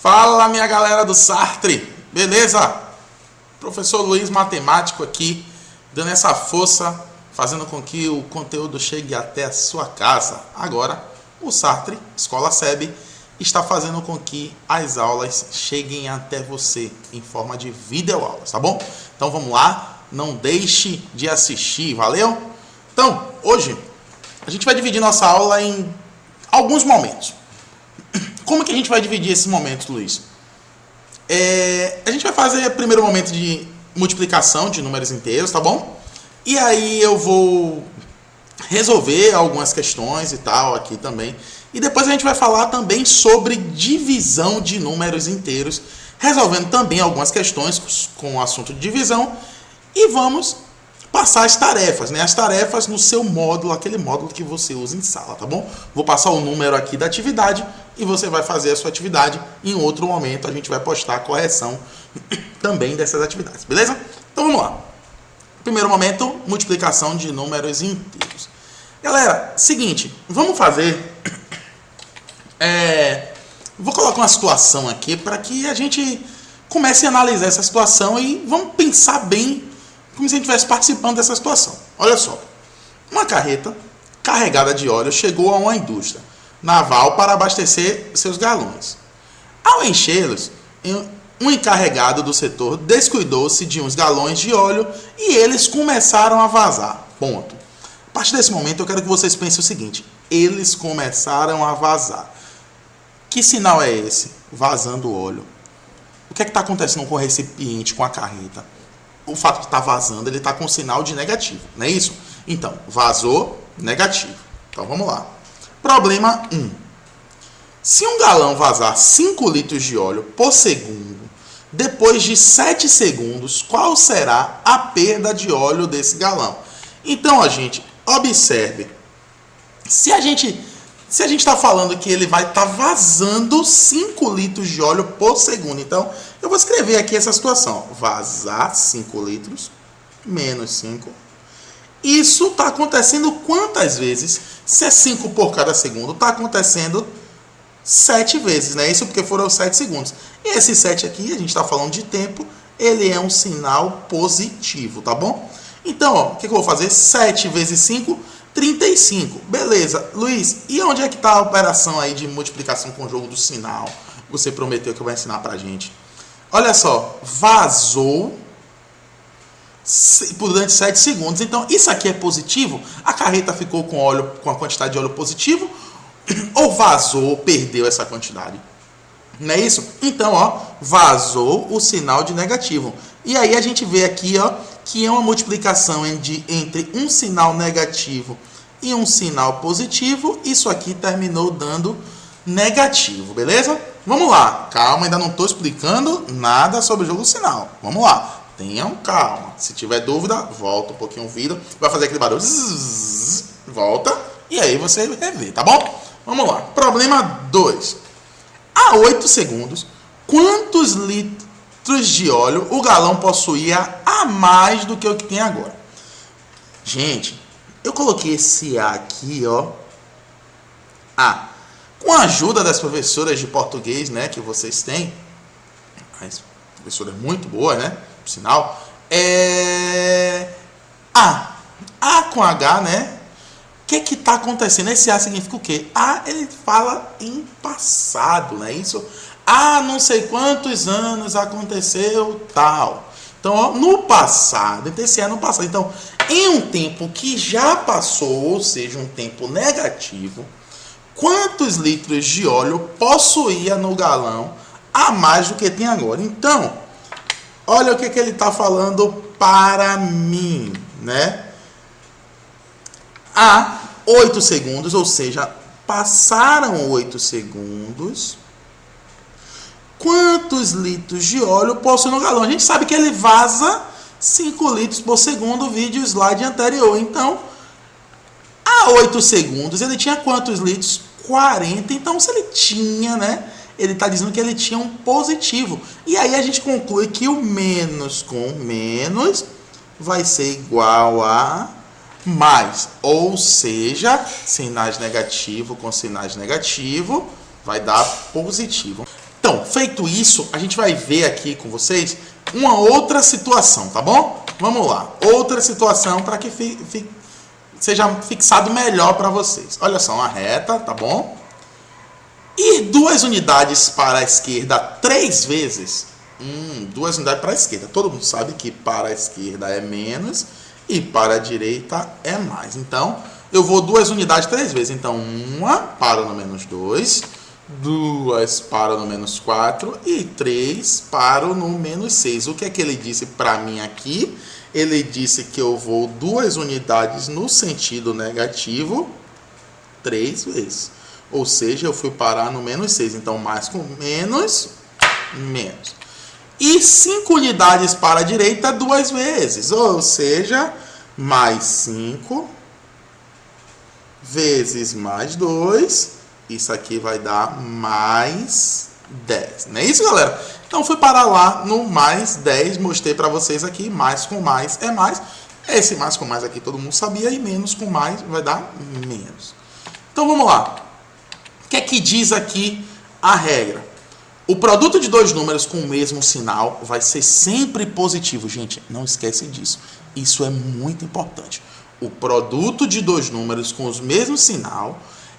Fala, minha galera do Sartre, beleza? Professor Luiz Matemático aqui, dando essa força, fazendo com que o conteúdo chegue até a sua casa. Agora, o Sartre, Escola SEB, está fazendo com que as aulas cheguem até você em forma de videoaulas, tá bom? Então vamos lá, não deixe de assistir, valeu? Então, hoje, a gente vai dividir nossa aula em alguns momentos. Como que a gente vai dividir esses momentos, Luiz? A gente vai fazer o primeiro momento de multiplicação de números inteiros, tá bom? E aí eu vou resolver algumas questões e tal aqui também. E depois a gente vai falar também sobre divisão de números inteiros, resolvendo também algumas questões com o assunto de divisão. E vamos passar as tarefas, né? As tarefas no seu módulo, aquele módulo que você usa em sala, tá bom? Vou passar o número aqui da atividade e você vai fazer a sua atividade. Em outro momento a gente vai postar a correção também dessas atividades, beleza? Então vamos lá. Primeiro momento, multiplicação de números inteiros. Galera, seguinte, vamos fazer... Vou colocar uma situação aqui para que a gente comece a analisar essa situação e vamos pensar bem como se a gente estivesse participando dessa situação. Olha só, uma carreta carregada de óleo chegou a uma indústria naval para abastecer seus galões. Ao enchê-los, um encarregado do setor descuidou-se de uns galões de óleo e eles começaram a vazar. Ponto. A partir desse momento eu quero que vocês pensem o seguinte: eles começaram a vazar. Que sinal é esse? Vazando óleo. O que é que está acontecendo com o recipiente, com a carreta? O fato de estar vazando, ele está com sinal de negativo, não é isso? Então, vazou, negativo. Então, vamos lá. Problema 1. Se um galão vazar 5 litros de óleo por segundo, depois de 7 segundos, qual será a perda de óleo desse galão? Então, gente, observe. Se a gente está falando que ele vai estar vazando 5 litros de óleo por segundo, então eu vou escrever aqui essa situação. Vazar 5 litros menos 5. Isso está acontecendo quantas vezes? Se é 5 por cada segundo, está acontecendo 7 vezes, né? Isso porque foram 7 segundos. E esse 7 aqui, a gente está falando de tempo, ele é um sinal positivo, tá bom? Então, ó, o que eu vou fazer? 7 vezes 5, 35. Beleza. Luiz, e onde é que está a operação aí de multiplicação com o jogo do sinal? Você prometeu que vai ensinar pra gente. Olha só, vazou durante 7 segundos. Então, isso aqui é positivo? A carreta ficou com óleo, com a quantidade de óleo positivo? Ou vazou, perdeu essa quantidade? Não é isso? Então, ó, vazou o sinal de negativo. E aí a gente vê aqui, ó, que é uma multiplicação entre um sinal negativo e um sinal positivo. Isso aqui terminou dando negativo, beleza? Vamos lá. Calma, ainda não estou explicando nada sobre o jogo do sinal. Vamos lá. Tenham calma. Se tiver dúvida, volta um pouquinho o vídeo. Vai fazer aquele barulho. Zzz, volta. E aí você revê, tá bom? Vamos lá. Problema 2. A 8 segundos, quantos litros de óleo o galão possuía a mais do que o que tem agora? Gente, eu coloquei esse A aqui, ó. A. Com a ajuda das professoras de português, né, que vocês têm. As professoras muito boas, né? Por sinal. A com H, né? O que está acontecendo? Esse A significa o quê? A, ele fala em passado, não é isso? Há não sei quantos anos aconteceu tal. Então, ó, no passado, então esse é no passado. Então, em um tempo que já passou, ou seja, um tempo negativo, quantos litros de óleo possuía no galão a mais do que tem agora? Então, olha o que ele está falando para mim, né? Há 8 segundos, ou seja, passaram 8 segundos. Quantos litros de óleo possui no galão? A gente sabe que ele vaza 5 litros por segundo, vídeo slide anterior. Então, há 8 segundos, ele tinha quantos litros? 40. Então, se ele tinha, né? Ele está dizendo que ele tinha um positivo. E aí a gente conclui que o menos com menos vai ser igual a mais. Ou seja, sinais negativo com sinais negativo vai dar positivo. Então, feito isso, a gente vai ver aqui com vocês uma outra situação, tá bom? Vamos lá. Outra situação para que seja fixado melhor para vocês. Olha só, uma reta, tá bom? Ir 2 unidades para a esquerda 3 vezes. 2 unidades para a esquerda. Todo mundo sabe que para a esquerda é menos e para a direita é mais. Então, eu vou 2 unidades 3 vezes. Então, 1 para no menos 2, 2 para no menos 4 e 3 para no menos 6. O que é que ele disse para mim aqui? Ele disse que eu vou 2 unidades no sentido negativo 3 vezes. Ou seja, eu fui parar no menos 6. Então, mais com menos, menos. E 5 unidades para a direita 2 vezes. Ou seja, mais 5 vezes mais 2. Isso aqui vai dar mais 10. Não é isso, galera? Então, fui parar lá no mais 10. Mostrei para vocês aqui. Mais com mais é mais. Esse mais com mais aqui todo mundo sabia. E menos com mais vai dar menos. Então, vamos lá. O que é que diz aqui a regra? O produto de 2 números com o mesmo sinal vai ser sempre positivo. Gente, não esquece disso. Isso é muito importante. O produto de 2 números com o mesmo sinal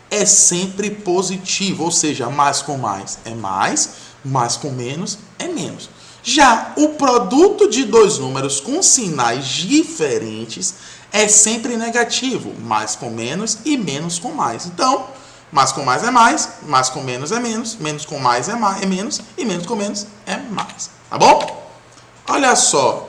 é sempre positivo. Ou seja, mais com mais é mais com menos é menos. Já o produto de 2 números com sinais diferentes é sempre negativo. Mais com menos e menos com mais. Então, mais com mais com menos é menos com mais é menos e menos com menos é mais. Tá bom? Olha só,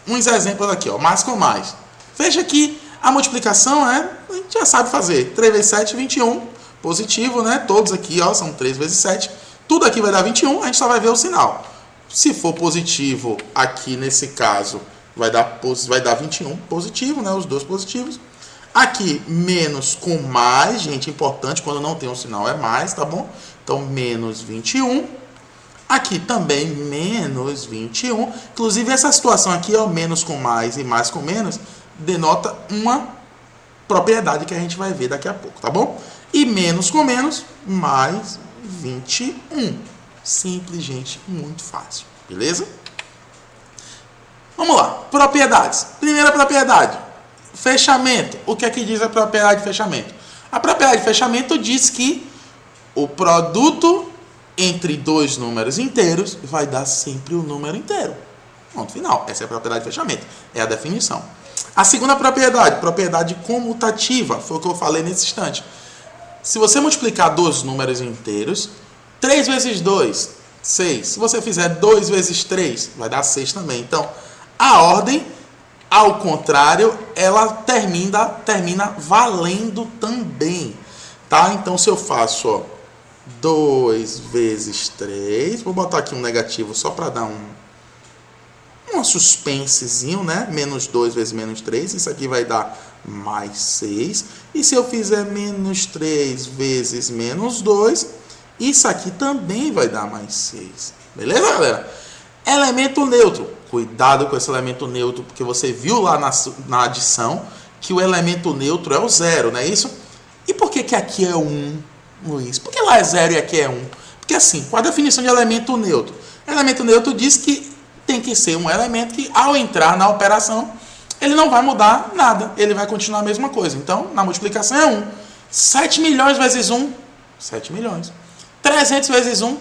uns exemplos aqui, ó, mais com mais. Veja que a multiplicação a gente já sabe fazer. 3 vezes 7, 21. Positivo, né? Todos aqui, ó, são 3 vezes 7. Tudo aqui vai dar 21, a gente só vai ver o sinal. Se for positivo, aqui nesse caso, vai dar 21 positivo, né? Os dois positivos. Aqui, menos com mais, gente, importante, quando não tem um sinal é mais, tá bom? Então, menos 21. Aqui também, menos 21. Inclusive, essa situação aqui, ó, menos com mais e mais com menos, denota uma propriedade que a gente vai ver daqui a pouco, tá bom? E menos com menos, mais 21. Simples, gente, muito fácil, beleza? Vamos lá, propriedades. Primeira propriedade. Fechamento. O que é que diz a propriedade de fechamento? A propriedade de fechamento diz que o produto entre 2 números inteiros vai dar sempre o número inteiro. Ponto final. Essa é a propriedade de fechamento. É a definição. A segunda propriedade comutativa, foi o que eu falei nesse instante. Se você multiplicar 2 números inteiros, 3 vezes 2, 6. Se você fizer 2 vezes 3, vai dar 6 também. Então, a ordem, ao contrário, ela termina valendo também, tá? Então, se eu faço, ó, 2 vezes 3, vou botar aqui um negativo só para dar um suspensezinho, né? Menos 2 vezes menos 3, isso aqui vai dar mais 6. E se eu fizer menos 3 vezes menos 2, isso aqui também vai dar mais 6. Beleza, galera? Elemento neutro. Cuidado com esse elemento neutro, porque você viu lá na adição que o elemento neutro é o 0, não é isso? E por que aqui é 1, Luiz? Por que lá é 0 e aqui é 1? Porque assim, qual a definição de elemento neutro? Elemento neutro diz que tem que ser um elemento que, ao entrar na operação, ele não vai mudar nada. Ele vai continuar a mesma coisa. Então, na multiplicação é 1. 7 milhões vezes 1, 7 milhões. 300 vezes 1,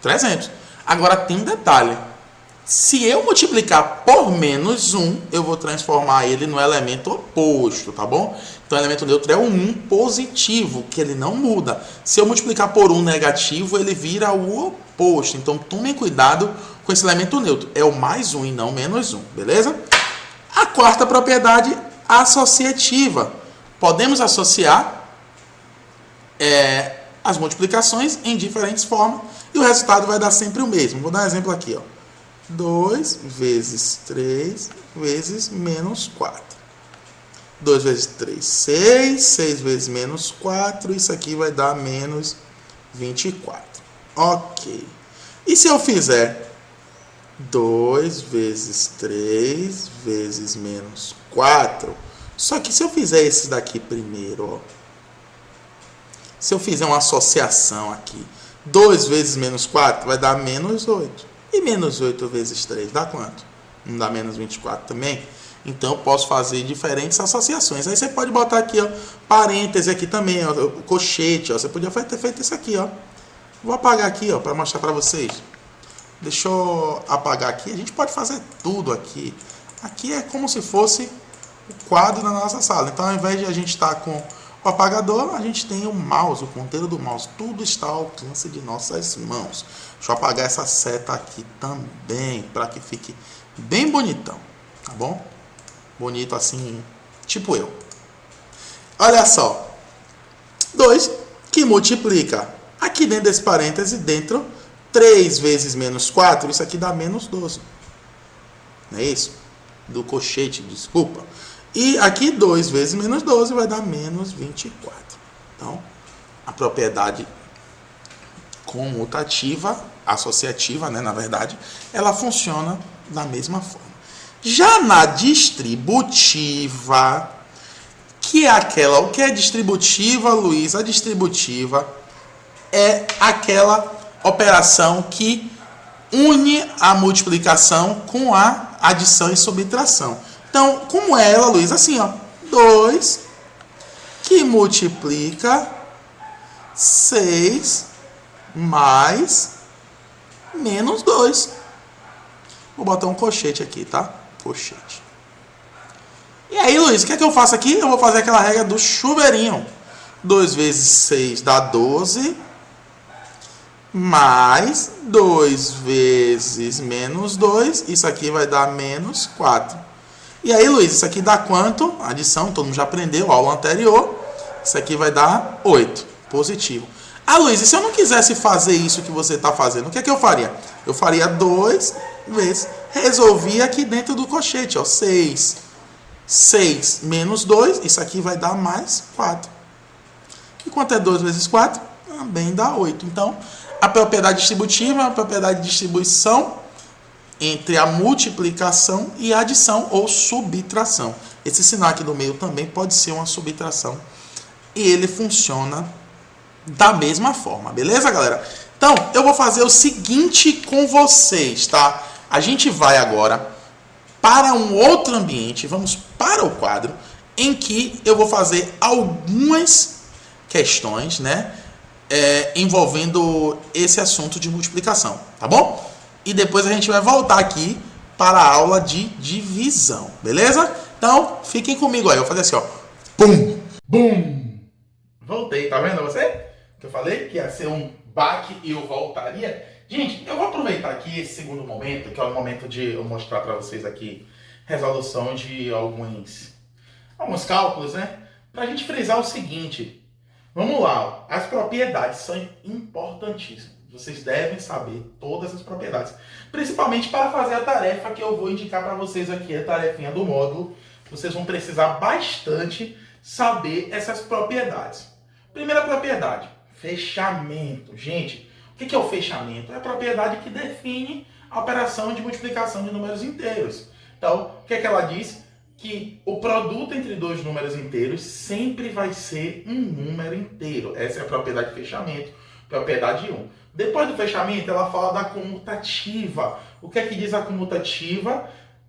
300. Agora, tem um detalhe. Se eu multiplicar por menos 1, eu vou transformar ele no elemento oposto, tá bom? Então, o elemento neutro é o 1 positivo, que ele não muda. Se eu multiplicar por 1 negativo, ele vira o oposto. Então, tomem cuidado com esse elemento neutro. É o mais 1 e não menos 1, beleza? A quarta propriedade, associativa. Podemos associar as multiplicações em diferentes formas e o resultado vai dar sempre o mesmo. Vou dar um exemplo aqui, ó. 2 vezes 3 vezes menos 4. 2 vezes 3, 6. 6 vezes menos 4. Isso aqui vai dar menos 24. Ok. E se eu fizer 2 vezes 3 vezes menos 4? Só que se eu fizer esse daqui primeiro, ó. Se eu fizer uma associação aqui. 2 vezes menos 4 vai dar menos 8. E menos 8 vezes 3 dá quanto? Não dá menos 24 também? Então eu posso fazer diferentes associações. Aí você pode botar aqui, ó, parêntese aqui também, ó, colchete, ó. Você podia ter feito isso aqui, ó. Vou apagar aqui, ó, para mostrar para vocês. Deixa eu apagar aqui. A gente pode fazer tudo aqui. Aqui é como se fosse o quadro da nossa sala. Então, ao invés de a gente estar com o apagador, a gente tem o mouse, o ponteiro do mouse. Tudo está ao alcance de nossas mãos. Deixa eu apagar essa seta aqui também, para que fique bem bonitão, tá bom? Bonito assim, tipo eu. Olha só. 2 que multiplica aqui dentro desse parêntese, dentro 3 vezes menos 4, isso aqui dá menos 12. Não é isso? Do colchete, desculpa. E aqui 2 vezes menos 12 vai dar menos 24. Então, a propriedade comutativa, associativa, né, na verdade, ela funciona da mesma forma. Já na distributiva, que é aquela... O que é distributiva, Luiz? A distributiva é aquela operação que une a multiplicação com a adição e subtração. Então, como é ela, Luiz? Assim, ó. 2 que multiplica 6 mais menos 2. Vou botar um colchete aqui, tá? Colchete. E aí, Luiz, o que é que eu faço aqui? Eu vou fazer aquela regra do chuveirinho. 2 vezes 6 dá 12. Mais 2 vezes menos 2. Isso aqui vai dar menos 4. E aí, Luiz, isso aqui dá quanto? Adição, todo mundo já aprendeu, aula anterior. Isso aqui vai dar 8. Positivo. Ah, Luiz, e se eu não quisesse fazer isso que você está fazendo, o que é que eu faria? Eu faria 2 vezes. Resolvi aqui dentro do colchete, ó. 6. 6 menos 2, isso aqui vai dar mais 4. E quanto é 2 vezes 4? Também dá 8. Então, a propriedade distributiva é a propriedade de distribuição entre a multiplicação e a adição ou subtração. Esse sinal aqui do meio também pode ser uma subtração. E ele funciona da mesma forma, beleza, galera? Então, eu vou fazer o seguinte com vocês, tá? A gente vai agora para um outro ambiente, vamos para o quadro, em que eu vou fazer algumas questões, né? Envolvendo esse assunto de multiplicação, tá bom? E depois a gente vai voltar aqui para a aula de divisão, beleza? Então, fiquem comigo aí, eu vou fazer assim, ó. Pum! Bum! Voltei, tá vendo você? Que eu falei que ia ser um baque e eu voltaria. Gente, eu vou aproveitar aqui esse segundo momento, que é o momento de eu mostrar para vocês aqui resolução de alguns cálculos, né? Pra gente frisar o seguinte. Vamos lá, as propriedades são importantíssimas. Vocês devem saber todas as propriedades. Principalmente para fazer a tarefa que eu vou indicar para vocês aqui, a tarefinha do módulo. Vocês vão precisar bastante saber essas propriedades. Primeira propriedade, fechamento. Gente, o que é o fechamento? É a propriedade que define a operação de multiplicação de números inteiros. Então, o que é que ela diz? Que o produto entre dois números inteiros sempre vai ser um número inteiro. Essa é a propriedade de fechamento, propriedade 1. Depois do fechamento, ela fala da comutativa. O que é que diz a comutativa?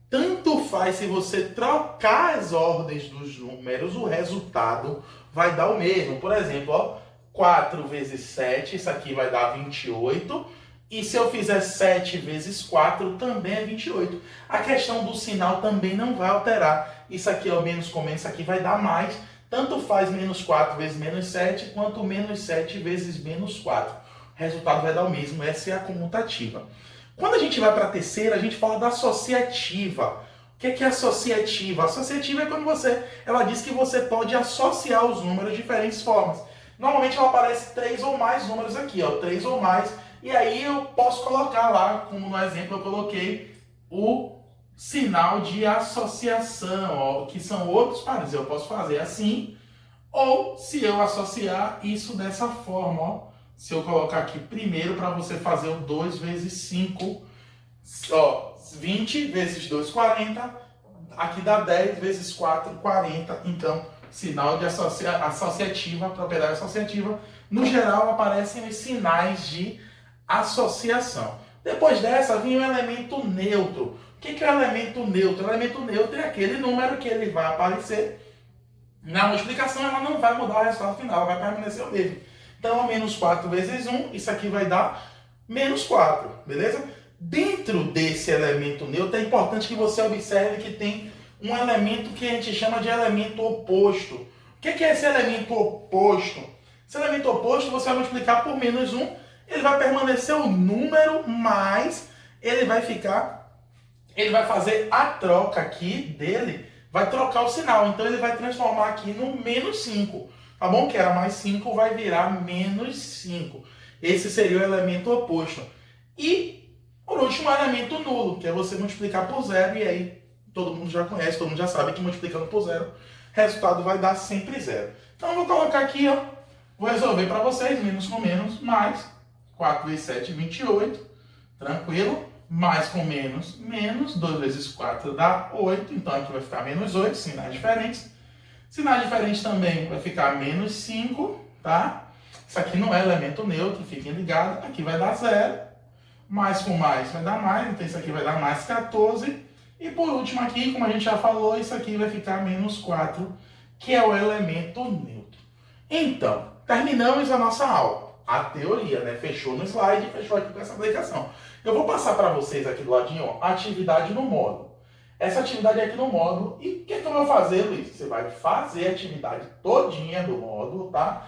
Tanto faz se você trocar as ordens dos números, o resultado vai dar o mesmo. Por exemplo, ó, 4 vezes 7, isso aqui vai dar 28. E se eu fizer 7 vezes 4, também é 28. A questão do sinal também não vai alterar. Isso aqui é o menos com menos, isso aqui vai dar mais. Tanto faz menos 4 vezes menos 7, quanto menos 7 vezes menos 4. O resultado vai dar o mesmo. Essa é a comutativa. Quando a gente vai para a terceira, a gente fala da associativa. O que é associativa? Associativa é quando ela diz que você pode associar os números de diferentes formas. Normalmente ela aparece 3 ou mais números aqui, ó, 3 ou mais. E aí eu posso colocar lá, como no exemplo eu coloquei, o sinal de associação, ó, que são outros pares. Eu posso fazer assim, ou se eu associar isso dessa forma, ó. Se eu colocar aqui primeiro para você fazer o 2 vezes 5, ó, 20 vezes 2, 40. Aqui dá 10 vezes 4, 40. Então, sinal de associativa, propriedade associativa, no geral aparecem os sinais de associação. Depois dessa, vem o elemento neutro. O que é o elemento neutro? O elemento neutro é aquele número que ele vai aparecer na multiplicação, ela não vai mudar o resultado final, vai permanecer o mesmo. Então, menos 4 vezes 1, isso aqui vai dar menos 4, beleza? Dentro desse elemento neutro, é importante que você observe que tem um elemento que a gente chama de elemento oposto. O que é esse elemento oposto? Esse elemento oposto, você vai multiplicar por menos 1, ele vai permanecer o número, mas ele vai fazer a troca aqui dele, vai trocar o sinal. Então ele vai transformar aqui no menos 5. Tá bom? Que era mais 5, vai virar menos 5. Esse seria o elemento oposto. E, por último, o elemento nulo, que é você multiplicar por zero, e aí todo mundo já conhece, todo mundo já sabe que multiplicando por zero, o resultado vai dar sempre zero. Então eu vou colocar aqui, ó, vou resolver para vocês, menos com menos, mais 4 vezes 7, 28, tranquilo? Mais com menos, menos, 2 vezes 4 dá 8, então aqui vai ficar menos 8, sinais diferentes. Sinais diferentes também vai ficar menos 5, tá? Isso aqui não é elemento neutro, fiquem ligados. Aqui vai dar 0. Mais com mais vai dar mais, então isso aqui vai dar mais 14. E por último aqui, como a gente já falou, isso aqui vai ficar menos 4, que é o elemento neutro. Então, terminamos a nossa aula. A teoria, né? Fechou no slide, fechou aqui com essa aplicação. Eu vou passar para vocês aqui do ladinho, ó, a atividade no módulo. Essa atividade é aqui no módulo. E o que eu vou fazer, Luiz? Você vai fazer a atividade todinha do módulo, tá?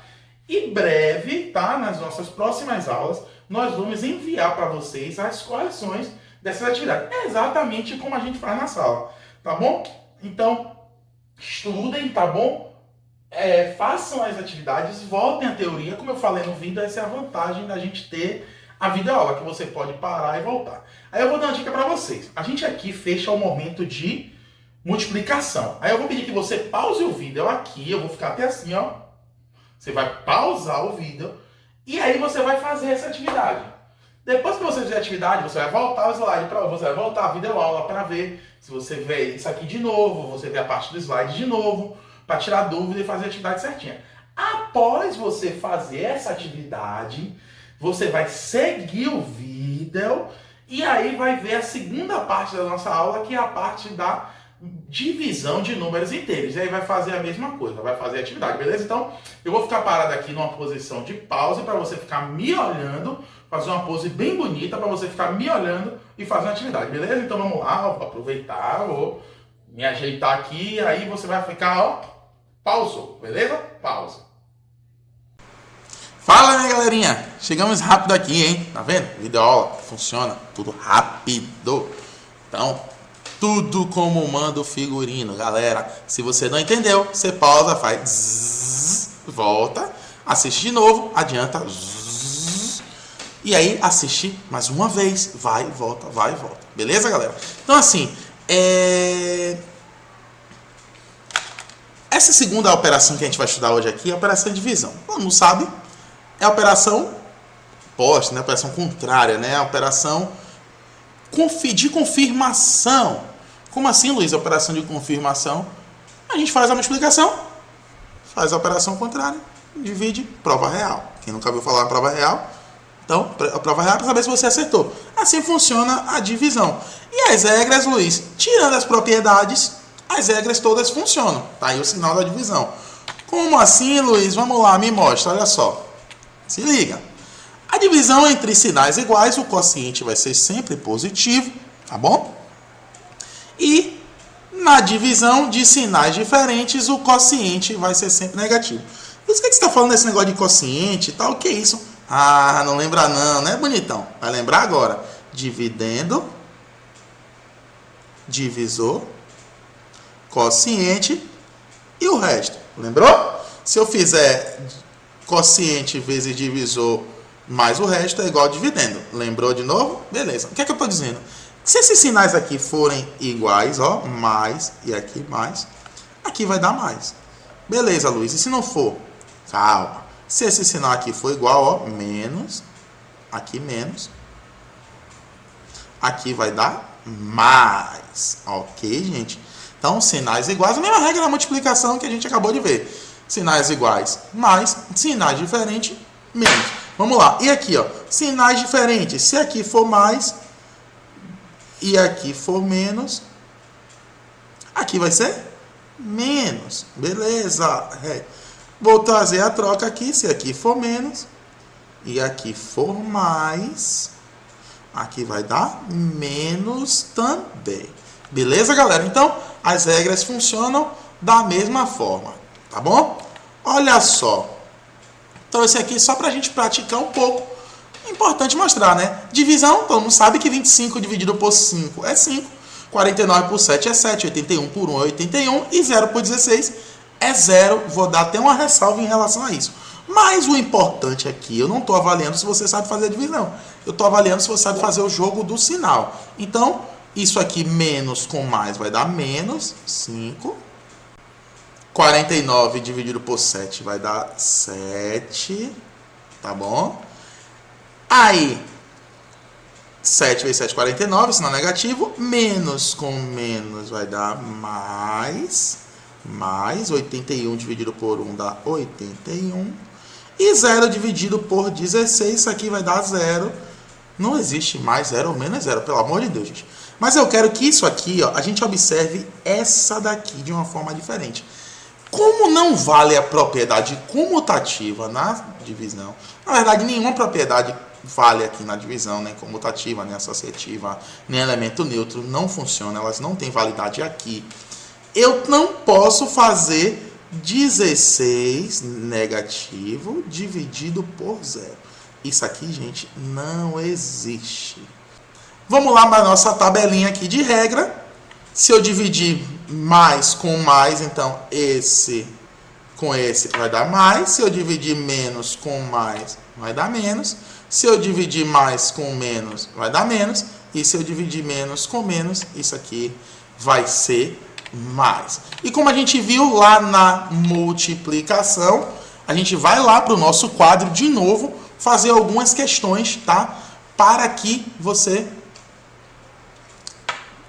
E breve, tá? Nas nossas próximas aulas, nós vamos enviar para vocês as correções dessas atividades. É exatamente como a gente faz na sala, tá bom? Então, estudem, tá bom? Façam as atividades, voltem à teoria. Como eu falei no vídeo, essa é a vantagem da gente ter a videoaula, que você pode parar e voltar. Aí eu vou dar uma dica para vocês. A gente aqui fecha o momento de multiplicação. Aí eu vou pedir que você pause o vídeo aqui, eu vou ficar até assim, ó. Você vai pausar o vídeo e aí você vai fazer essa atividade. Depois que você fizer a atividade, você vai voltar o slide para você vai voltar a videoaula para ver se você vê isso aqui de novo, você vê a parte do slide de novo, para tirar dúvida e fazer a atividade certinha. Após você fazer essa atividade, você vai seguir o vídeo e aí vai ver a segunda parte da nossa aula, que é a parte da divisão de números inteiros. E aí vai fazer a mesma coisa, vai fazer a atividade, beleza? Então, eu vou ficar parado aqui numa posição de pause para você ficar me olhando, fazer uma pose bem bonita para você ficar me olhando e fazer uma atividade, beleza? Então vamos lá, vou aproveitar, vou me ajeitar aqui, aí você vai ficar, ó, pausou, beleza? Pausa. Fala, minha galerinha! Chegamos rápido aqui, hein? Tá vendo? Videoaula funciona tudo rápido. Então, tudo como manda o figurino, galera. Se você não entendeu, você pausa, faz zzz, volta, assiste de novo, adianta zzz, e aí assiste mais uma vez, vai e volta, beleza, galera? Então, assim, essa segunda operação que a gente vai estudar hoje aqui é a operação de divisão. Todo mundo sabe, é a operação oposta, né? A operação contrária, né? A operação de confirmação. Como assim, Luiz? A operação de confirmação? A gente faz a multiplicação, faz a operação contrária, divide, prova real. Quem nunca ouviu falar em prova real? Então, a prova real é para saber se você acertou. Assim funciona a divisão. E as regras, Luiz, tirando as propriedades, as regras todas funcionam. Tá aí o sinal da divisão. Como assim, Luiz? Vamos lá, me mostra, olha só. Se liga. A divisão entre sinais iguais, o quociente vai ser sempre positivo, tá bom? E na divisão de sinais diferentes, o quociente vai ser sempre negativo. Por isso que você está falando desse negócio de quociente e tal, o que é isso? Ah, não lembra não, né, bonitão? Vai lembrar agora. Dividendo, divisor, quociente e o resto. Lembrou? Se eu fizer quociente vezes divisor mais o resto é igual a dividendo. Lembrou de novo? Beleza. O que é que eu estou dizendo? Se esses sinais aqui forem iguais, ó, mais e aqui mais, aqui vai dar mais. Beleza, Luiz. E se não for? Calma. Se esse sinal aqui for igual, ó, menos, aqui menos, aqui vai dar mais. Ok, gente? Então, sinais iguais, a mesma regra da multiplicação que a gente acabou de ver. Sinais iguais mais, sinais diferentes, menos. Vamos lá. E aqui, ó, sinais diferentes. Se aqui for mais e aqui for menos, aqui vai ser menos. Beleza. Vou trazer a troca aqui. Se aqui for menos e aqui for mais, aqui vai dar menos também. Beleza, galera? Então, as regras funcionam da mesma forma. Tá bom? Olha só. Então, esse aqui só para a gente praticar um pouco. É importante mostrar, né? Divisão, todo mundo sabe que 25 dividido por 5 é 5. 49 por 7 é 7. 81 por 1 é 81. E 0 por 16 é 0. Vou dar até uma ressalva em relação a isso. Mas o importante aqui, eu não estou avaliando se você sabe fazer a divisão. Eu estou avaliando se você sabe fazer o jogo do sinal. Então, isso aqui menos com mais vai dar menos 5. 49 dividido por 7 vai dar 7. Tá bom? Aí, 7 vezes 7, 49, sinal negativo. Menos com menos vai dar mais. Mais 81 dividido por 1 dá 81. E 0 dividido por 16, isso aqui vai dar 0. Não existe mais 0 ou menos 0, pelo amor de Deus, gente. Mas eu quero que isso aqui, ó, a gente observe essa daqui de uma forma diferente. Como não vale a propriedade comutativa na divisão, na verdade, nenhuma propriedade vale aqui na divisão, nem comutativa, nem associativa, nem elemento neutro, não funciona, elas não têm validade aqui. Eu não posso fazer 16 negativo dividido por 0. Isso aqui, gente, não existe. Vamos lá para a nossa tabelinha aqui de regra. Se eu dividir mais com mais, então esse com esse vai dar mais. Se eu dividir menos com mais, vai dar menos. Se eu dividir mais com menos, vai dar menos. E se eu dividir menos com menos, isso aqui vai ser mais. E como a gente viu lá na multiplicação, a gente vai lá para o nosso quadro de novo fazer algumas questões, tá? Para que você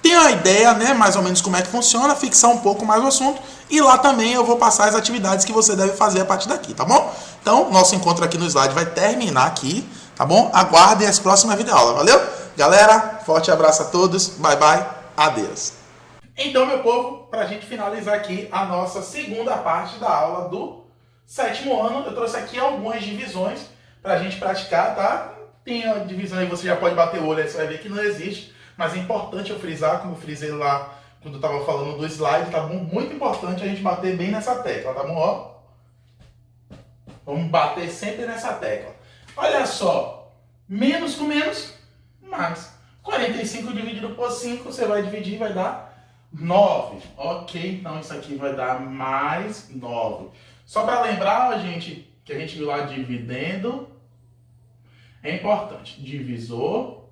tenha uma ideia, né, mais ou menos como é que funciona, fixar um pouco mais o assunto. E lá também eu vou passar as atividades que você deve fazer a partir daqui, tá bom? Então, nosso encontro aqui no slide vai terminar aqui, tá bom? Aguardem as próximas videoaulas, valeu? Galera, forte abraço a todos, bye bye, adeus. Então, meu povo, para a gente finalizar aqui a nossa segunda parte da aula do 7º ano, eu trouxe aqui algumas divisões para a gente praticar, tá? Tem a divisão aí, você já pode bater o olho, aí você vai ver que não existe, mas é importante eu frisar, como eu frisei lá quando eu estava falando do slide, tá bom? Muito importante a gente bater bem nessa tecla, tá bom? Ó, vamos bater sempre nessa tecla. Olha só, menos com menos, mais. 45 dividido por 5, você vai dividir, vai dar 9. Ok, então isso aqui vai dar mais 9. Só para lembrar, gente, que a gente viu lá dividendo, é importante. Divisor,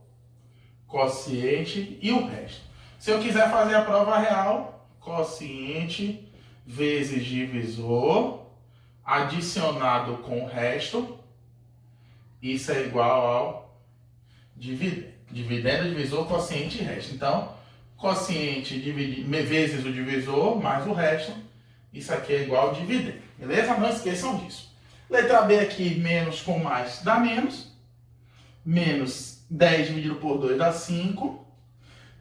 quociente e o resto. Se eu quiser fazer a prova real, quociente vezes divisor, adicionado com o resto, isso é igual ao dividendo. Dividendo, divisor, quociente e resto. Então, quociente vezes o divisor mais o resto, isso aqui é igual ao dividendo. Beleza? Não esqueçam disso. Letra B aqui, menos com mais dá menos. Menos 10 dividido por 2 dá 5.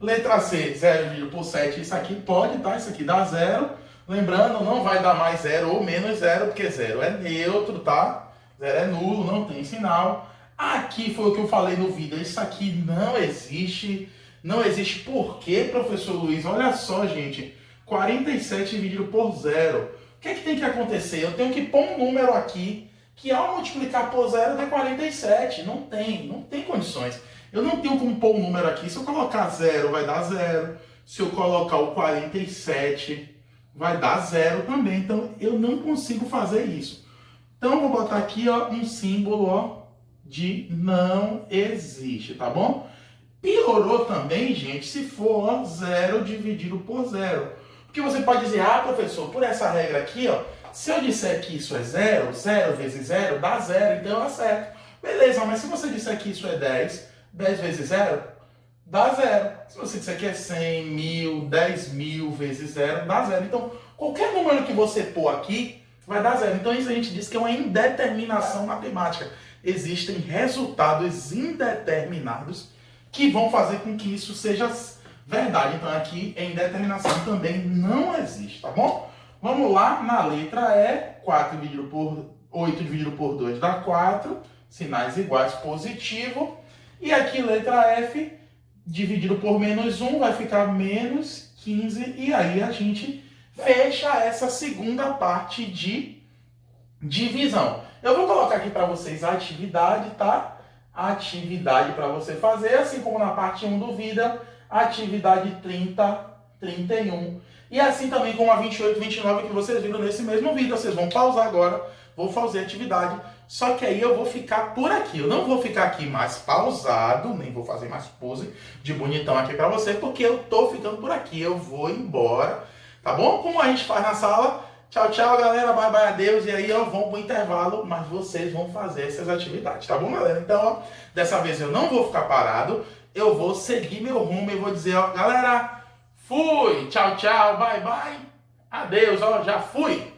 Letra C, 0 dividido por 7, isso aqui pode, tá? Isso aqui dá 0. Lembrando, não vai dar mais 0 ou menos 0, porque 0 é neutro, tá? 0 é nulo, não tem sinal. Aqui foi o que eu falei no vídeo, isso aqui não existe. Não existe por quê, professor Luiz? Olha só, gente, 47 dividido por 0. O que é que tem que acontecer? Eu tenho que pôr um número aqui que ao multiplicar por 0 dá 47. Não tem condições. Eu não tenho como pôr um número aqui. Se eu colocar 0, vai dar 0. Se eu colocar o 47, vai dar 0 também. Então, eu não consigo fazer isso. Então, eu vou botar aqui, ó, um símbolo, ó, de não existe, tá bom? Piorou também, gente, se for, ó, 0 dividido por 0. Porque você pode dizer, ah, professor, por essa regra aqui, ó, se eu disser que isso é 0, 0 vezes 0 dá 0, então eu acerto. Beleza, mas se você disser que isso é 10, 10 vezes 0 dá 0. Se você disser que é 100, 1000, 10.000 vezes 0 dá 0. Então, qualquer número que você pôr aqui vai dar 0. Então, isso a gente diz que é uma indeterminação matemática. existem resultados indeterminados que vão fazer com que isso seja verdade. Então aqui em determinação também não existe, tá bom? Vamos lá, na letra E, 4 dividido por 8 dividido por 2 dá 4, sinais iguais, positivo. E aqui letra F, dividido por menos 1, vai ficar menos 15. E aí a gente fecha essa segunda parte de divisão. Eu vou colocar aqui para vocês a atividade, tá? A atividade para você fazer, assim como na parte 1 do vídeo, atividade 30, 31. E assim também como a 28, 29 que vocês viram nesse mesmo vídeo. Vocês vão pausar agora, vou fazer a atividade. Só que aí eu vou ficar por aqui. Eu não vou ficar aqui mais pausado, nem vou fazer mais pose de bonitão aqui para você, porque eu tô ficando por aqui. Eu vou embora, tá bom? Como a gente faz na sala. Tchau, tchau, galera. Bye, bye, adeus. E aí, ó, vão pro intervalo, mas vocês vão fazer essas atividades, tá bom, galera? Então, ó, dessa vez eu não vou ficar parado. Eu vou seguir meu rumo e vou dizer, ó, galera, fui. Tchau, tchau. Bye, bye. Adeus, ó, já fui.